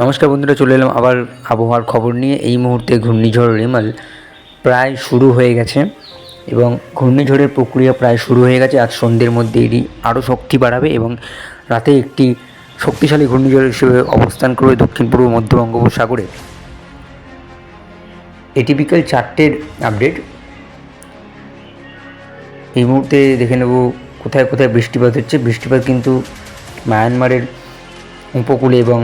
নমস্কার বন্ধুরা, চলে এলাম আবার আবহাওয়ার খবর নিয়ে। এই মুহূর্তে ঘূর্ণিঝড় রেমাল প্রায় শুরু হয়ে গেছে এবং ঘূর্ণিঝড়ের প্রক্রিয়া প্রায় শুরু হয়ে গেছে। আজ সন্ধ্যের মধ্যে এটি আরও শক্তি বাড়াবে এবং রাতে একটি শক্তিশালী ঘূর্ণিঝড় হিসেবে অবস্থান করবে দক্ষিণ পূর্ব মধ্য বঙ্গোপসাগরে। এটি বিকেল 4টের আপডেট। এই মুহূর্তে দেখে নেব কোথায় কোথায় বৃষ্টিপাত হচ্ছে। বৃষ্টিপাত কিন্তু মায়ানমারের উপকূলে এবং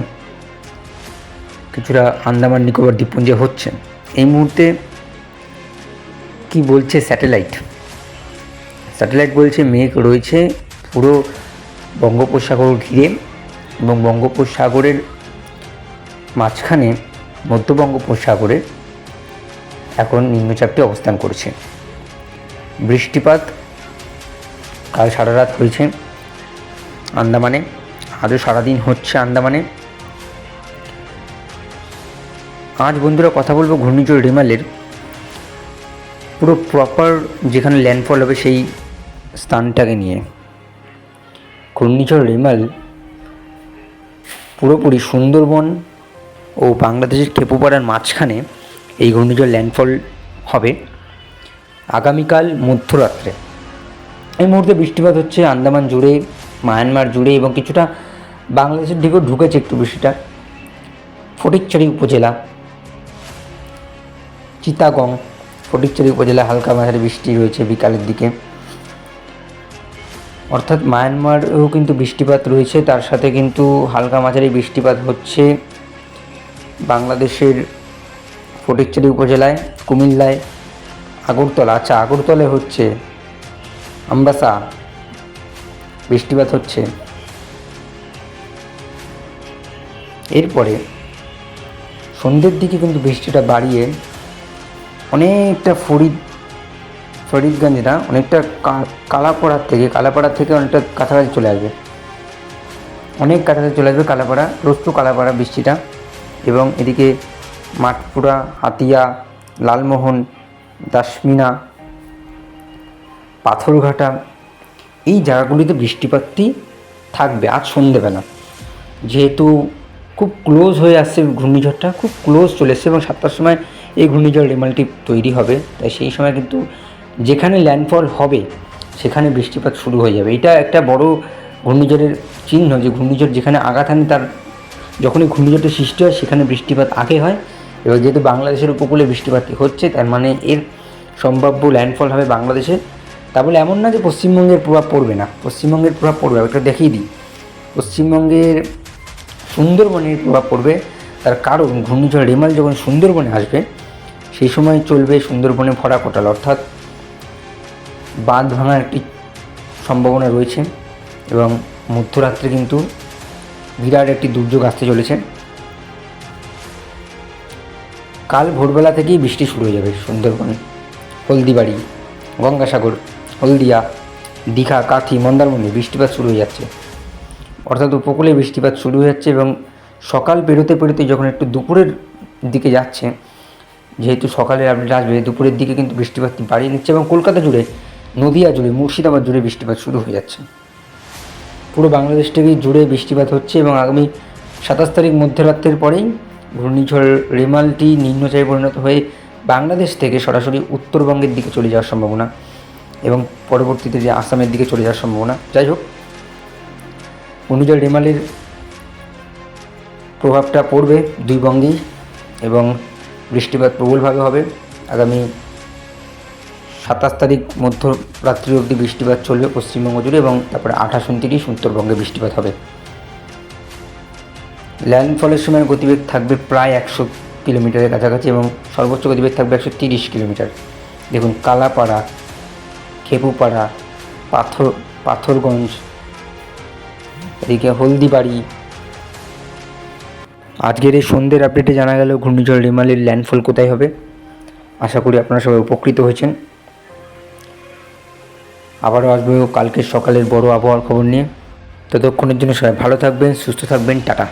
কিছুটা আন্দামান নিকোবর দ্বীপপুঞ্জে হচ্ছে। এই মুহূর্তে কি বলছে স্যাটেলাইট বলছে মেঘ রয়েছে পুরো বঙ্গোপসাগর ঘিরে এবং বঙ্গোপসাগরের মাঝখানে মধ্য বঙ্গোপসাগরে এখন নিম্নচাপটি অবস্থান করছে। বৃষ্টিপাত কাল সারা রাত হয়েছে আন্দামানে, আজও সারাদিন হচ্ছে আন্দামানে। আজ বন্ধুরা কথা বলবো ঘূর্ণিঝড় রেমালের পুরো প্রপার যেখানে ল্যান্ডফল হবে সেই স্থানটাকে নিয়ে। ঘূর্ণিঝড় রেমাল পুরোপুরি সুন্দরবন ও বাংলাদেশের খেপুপাড়ার মাঝখানে এই ঘূর্ণিঝড় ল্যান্ডফল হবে আগামীকাল মধ্যরাত্রে। এই মুহূর্তে বৃষ্টিপাত হচ্ছে আন্দামান জুড়ে, মায়ানমার জুড়ে এবং কিছুটা বাংলাদেশের দিকেও ঢুকেছে একটু বৃষ্টিটা। ফটিকছড়ি উপজেলা, চিটাগং, ফটিকছড়ি উপজেলা হালকা মাঝারি বৃষ্টি রয়েছে বিকালের দিকে। অর্থাৎ মায়ানমারেও কিন্তু বৃষ্টিপাত রয়েছে, তার সাথে কিন্তু হালকা মাঝারি বৃষ্টিপাত হচ্ছে বাংলাদেশের ফটিকছড়ি উপজেলায়, কুমিল্লায়, আগরতলা। আগরতলায় হচ্ছে, আমবাসা বৃষ্টিপাত হচ্ছে। এরপরে সন্ধ্যের দিকে কিন্তু বৃষ্টিটা বাড়িয়ে অনেকটা ফরিদগঞ্জ না, অনেকটা কালাপাড়ার থেকে অনেকটা কাছাকাছি চলে আসবে, অনেক কাছাকাছি চলে আসবে কালাপাড়া, রস্তু কালাপাড়া বৃষ্টিটা। এবং এদিকে মাঠপুরা, হাতিয়া, লালমোহন, দাসমিনা, পাথরঘাটা এই জায়গাগুলিতে বৃষ্টিপাতটি থাকবে আজ সন্ধ্যেবেলা। যেহেতু খুব ক্লোজ হয়ে আসছে ঘূর্ণিঝড়টা, খুব ক্লোজ চলে এসছে এবং 7টার সময় এই ঘূর্ণিঝড় রেমালটি তৈরি হবে। তাই সেই সময় কিন্তু যেখানে ল্যান্ডফল হবে সেখানে বৃষ্টিপাত শুরু হয়ে যাবে। এটা একটা বড় ঘূর্ণিঝড়ের চিহ্ন যে ঘূর্ণিঝড় যেখানে আঘাত আনে তার যখনই ঘূর্ণিঝড়টা সৃষ্টি হয় সেখানে বৃষ্টিপাত আগে হয়। এবার যেহেতু বাংলাদেশের উপকূলে বৃষ্টিপাত হচ্ছে, তার মানে এর সম্ভাব্য ল্যান্ডফল হবে বাংলাদেশে। তা বলে এমন না যে পশ্চিমবঙ্গের প্রভাব পড়বে না, পশ্চিমবঙ্গের প্রভাব পড়বে। একটা দেখিয়ে দিই, পশ্চিমবঙ্গের সুন্দরবনের প্রভাব পড়বে। তার কারণ ঘূর্ণিঝড় রেমাল যখন সুন্দরবনে আসবে সেই সময় চলবে সুন্দরবনে ভরা কোটাল, অর্থাৎ বাঁধ ভাঙার একটি সম্ভাবনা রয়েছে এবং মধ্যরাত্রে কিন্তু বিরাট একটি দুর্যোগ আসতে চলেছে। কাল ভোরবেলা থেকেই বৃষ্টি শুরু হয়ে যাবে সুন্দরবন, হলদিবাড়ি, গঙ্গাসাগর, হলদিয়া, দীঘা, কাথি, মন্দারমণি বৃষ্টিপাত শুরু হয়ে যাচ্ছে। অর্থাৎ উপকূলে বৃষ্টিপাত শুরু হয়ে যাচ্ছে এবং সকাল পেরোতে যখন একটু দুপুরের দিকে যাচ্ছে, যেহেতু সকালে আপডেট আসবে, দুপুরের দিকে কিন্তু বৃষ্টিপাতটি বাড়িয়ে নিচ্ছে এবং কলকাতা জুড়ে, নদিয়া জুড়ে, মুর্শিদাবাদ জুড়ে বৃষ্টিপাত শুরু হয়ে যাচ্ছে। পুরো বাংলাদেশ থেকেই জুড়ে বৃষ্টিপাত হচ্ছে এবং আগামী 27 তারিখ মধ্যরাত্রের পরেই ঘূর্ণিঝড় রেমালটি নিম্নচাপে পরিণত হয়ে বাংলাদেশ থেকে সরাসরি উত্তরবঙ্গের দিকে চলে যাওয়ার সম্ভাবনা এবং পরবর্তীতে যে আসামের দিকে চলে যাওয়ার সম্ভাবনা। যাই হোক, ঘূর্ণিঝড় রেমালের প্রভাবটা পড়বে দুই বঙ্গেই এবং বৃষ্টিপাত প্রবলভাবে হবে। আগামী 27 তারিখ মধ্যরাত্রি অবধি বৃষ্টিপাত চলবে পশ্চিমবঙ্গ জুড়ে এবং তারপরে 28, 29 উত্তরবঙ্গে বৃষ্টিপাত হবে। ল্যান্ডফলের সময় গতিবেগ থাকবে প্রায় 100 কিলোমিটারের কাছাকাছি এবং সর্বোচ্চ গতিবেগ থাকবে 130 কিলোমিটার। দেখুন, কালাপাড়া, খেপুপাড়া, পাথরগঞ্জ, এদিকে হলদিবাড়ি। আজকের এই সন্ধ্যের আপডেটে জানা গেল ঘূর্ণিঝড় রেমালের ল্যান্ডফল কোথায় হবে। আশা করি আপনারা সবাই উপকৃত হয়েছেন। আবারও আসবে কালকের সকালের বড় আবহাওয়ার খবর নিয়ে। ততক্ষণের জন্য সবাই ভালো থাকবেন, সুস্থ থাকবেন, টাটা।